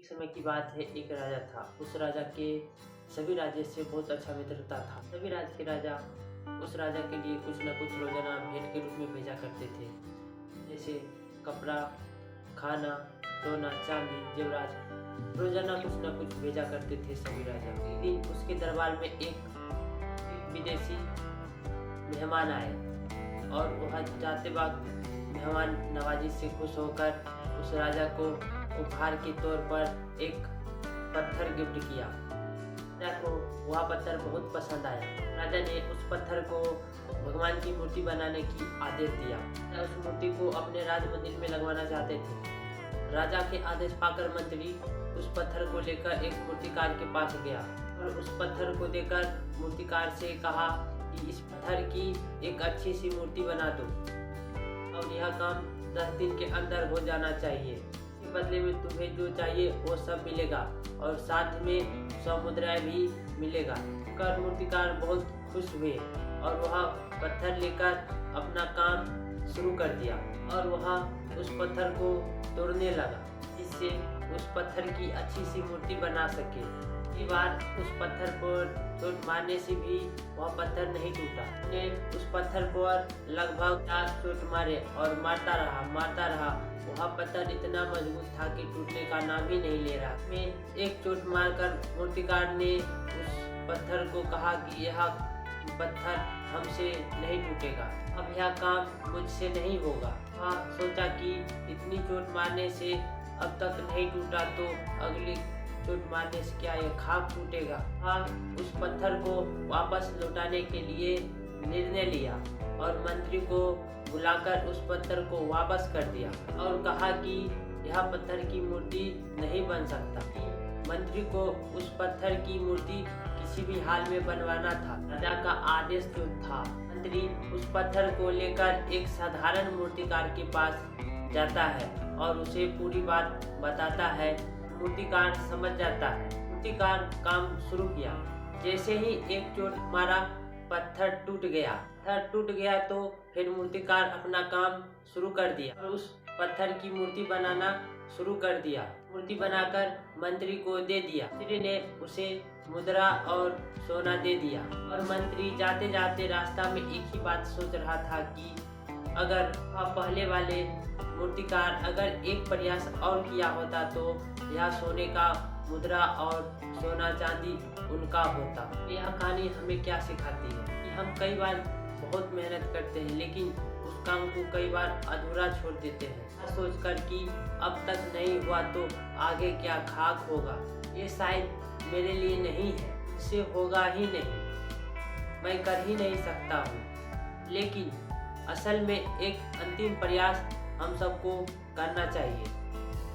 समय की बात है, एक राजा था। उस राजा के सभी राज्य से बहुत अच्छा मित्रता था। सभी राज्य के राजा उस राजा के लिए कुछ न कुछ रोजाना भेंट के रूप में भेजा करते थे, जैसे कपड़ा, खाना, सोना, चांदी, जेवरात। रोजाना कुछ न कुछ भेजा करते थे सभी राजा। एक दिन उसके दरबार में एक विदेशी मेहमान आए और वह जाते वक्त मेहमान नवाजी से खुश होकर उस राजा को उपहार के तौर पर एक पत्थर गिफ्ट किया। राजा को वह पत्थर बहुत पसंद आया। राजा ने उस पत्थर को भगवान की मूर्ति बनाने की आदेश दिया। उस मूर्ति को अपने राज मंदिर में लगवाना चाहते थे। राजा के आदेश पाकर मंत्री उस पत्थर को लेकर एक मूर्तिकार के पास गया और उस पत्थर को देकर मूर्तिकार से कहा कि इस पत्थर की एक अच्छी सी मूर्ति बना दो और यह काम 10 दिन के अंदर हो जाना चाहिए। इसके बदले में तुम्हें जो चाहिए वो सब मिलेगा और साथ में 100 मुद्राएं भी मिलेगा। कर मूर्तिकार बहुत खुश हुए और वह पत्थर लेकर अपना काम शुरू कर दिया और वह उस पत्थर को तोड़ने लगा, जिससे उस पत्थर की अच्छी सी मूर्ति बना सके। कई बार उस पत्थर पर चोट मारने से भी वह पत्थर नहीं टूटा। उसने उस पत्थर पर लगभग 4 चोट मारे और मारता रहा। वह पत्थर इतना मजबूत था कि टूटने का नाम ही नहीं ले रहा। में एक चोट मारकर मूर्तिकार ने उस पत्थर को कहा कि यह पत्थर हमसे नहीं टूटेगा, अब यह काम मुझसे नहीं होगा। वह सोचा कि इतनी चोट मारने से अब तक नहीं टूटा तो अगली चोट मारने से क्या यह खाक टूटेगा। हाँ, उस पत्थर को वापस लौटाने के लिए निर्णय लिया और मंत्री को बुलाकर उस पत्थर को वापस कर दिया और कहा कि यह पत्थर की मूर्ति नहीं बन सकता। मंत्री को उस पत्थर की मूर्ति किसी भी हाल में बनवाना था। राजा का आदेश जो था, मंत्री उस पत्थर को लेकर एक साधारण मूर्तिकार के पास जाता है और उसे पूरी बात बताता है। मूर्तिकार समझ जाता है। मूर्तिकार काम शुरू किया। जैसे ही एक चोट मारा, पत्थर टूट गया तो फिर मूर्तिकार अपना काम शुरू कर दिया और उस पत्थर की मूर्ति बनाना शुरू कर दिया। मूर्ति बनाकर मंत्री को दे दिया। मंत्री ने उसे मुद्रा और सोना दे दिया और मंत्री जाते जाते रास्ता में एक ही बात सोच रहा था कि अगर पहले वाले मूर्तिकार अगर एक प्रयास और किया होता तो यह सोने का मुद्रा और सोना चांदी उनका होता। यह कहानी हमें क्या सिखाती है कि हम कई बार बहुत मेहनत करते हैं लेकिन उस काम को कई बार अधूरा छोड़ देते हैं, सोचकर कि अब तक नहीं हुआ तो आगे क्या खाक होगा, ये शायद मेरे लिए नहीं है, इससे होगा ही नहीं, मैं कर ही नहीं सकता हूँ। लेकिन असल में एक अंतिम प्रयास हम सबको करना चाहिए।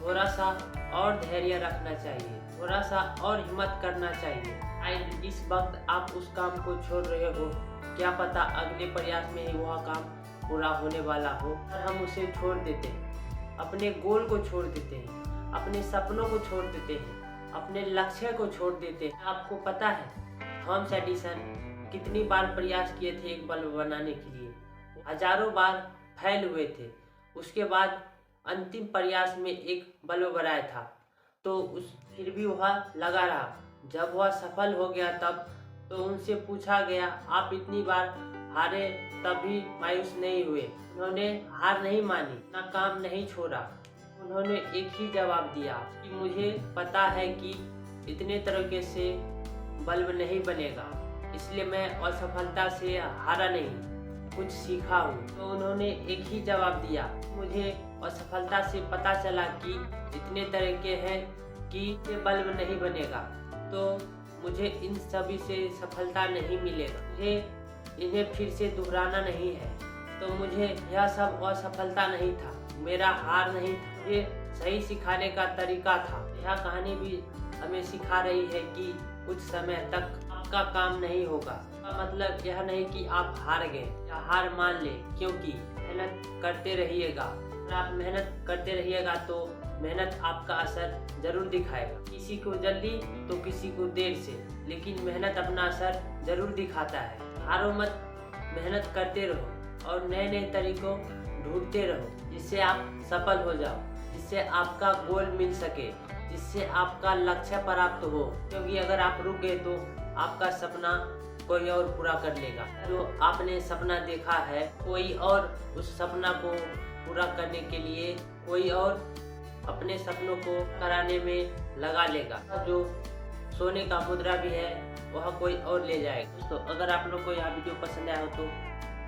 थोड़ा सा और धैर्य रखना चाहिए, थोड़ा सा और हिम्मत करना चाहिए। शायद जिस वक्त आप उस काम को छोड़ रहे हो, क्या पता अगले प्रयास में ही वह काम पूरा होने वाला हो और हम उसे छोड़ देते हैं, अपने गोल को छोड़ देते हैं, अपने सपनों को छोड़ देते हैं, अपने लक्ष्य को छोड़ देते हैं। आपको पता है थॉमस एडिसन कितनी बार प्रयास किए थे एक बल्ब बनाने के लिए, हजारों बार फेल हुए थे। उसके बाद अंतिम प्रयास में एक बल्ब बनाया था तो फिर भी वह लगा रहा। जब वह सफल हो गया तब तो उनसे पूछा गया, आप इतनी बार हारे तब भी मायूस नहीं हुए? उन्होंने हार नहीं मानी, अपना काम नहीं छोड़ा। उन्होंने एक ही जवाब दिया कि मुझे पता है कि इतने तरीके से बल्ब नहीं बनेगा, इसलिए मैं असफलता से हारा नहीं, कुछ सीखा हूँ। तो उन्होंने एक ही जवाब दिया, मुझे असफलता से पता चला कि इतने तरीके हैं कि ये बल्ब नहीं बनेगा, तो मुझे इन सभी से सफलता नहीं मिलेगा, मुझे इन्हें फिर से दोहराना नहीं है। तो मुझे यह सब असफलता नहीं था, मेरा हार नहीं था, मुझे सही सिखाने का तरीका था। यह कहानी भी हमें सिखा रही है कि कुछ समय तक आपका काम नहीं होगा। मतलब यह नहीं कि आप हार गए या हार मान ले, क्योंकि मेहनत करते रहिएगा। अगर आप मेहनत करते रहिएगा तो मेहनत आपका असर जरूर दिखाएगा। किसी को जल्दी तो किसी को देर से, लेकिन मेहनत अपना असर जरूर दिखाता है। हारो मत, मेहनत करते रहो और नए नए तरीकों ढूंढते रहो जिससे आप सफल हो जाओ, जिससे आपका गोल मिल सके, जिससे आपका लक्ष्य प्राप्त हो, क्योंकि अगर आप रुक गए तो आपका सपना कोई और पूरा कर लेगा। जो आपने सपना देखा है, कोई और उस सपना को पूरा करने के लिए कोई और अपने सपनों को कराने में लगा लेगा। जो सोने का मुद्रा भी है वह कोई और ले जाएगा। दोस्तों, अगर आप लोग को यह वीडियो पसंद आया हो तो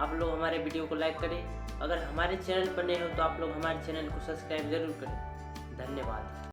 आप लोग हमारे वीडियो को लाइक करें। अगर हमारे चैनल पर नए हो तो आप लोग हमारे चैनल को सब्सक्राइब जरूर करें। धन्यवाद।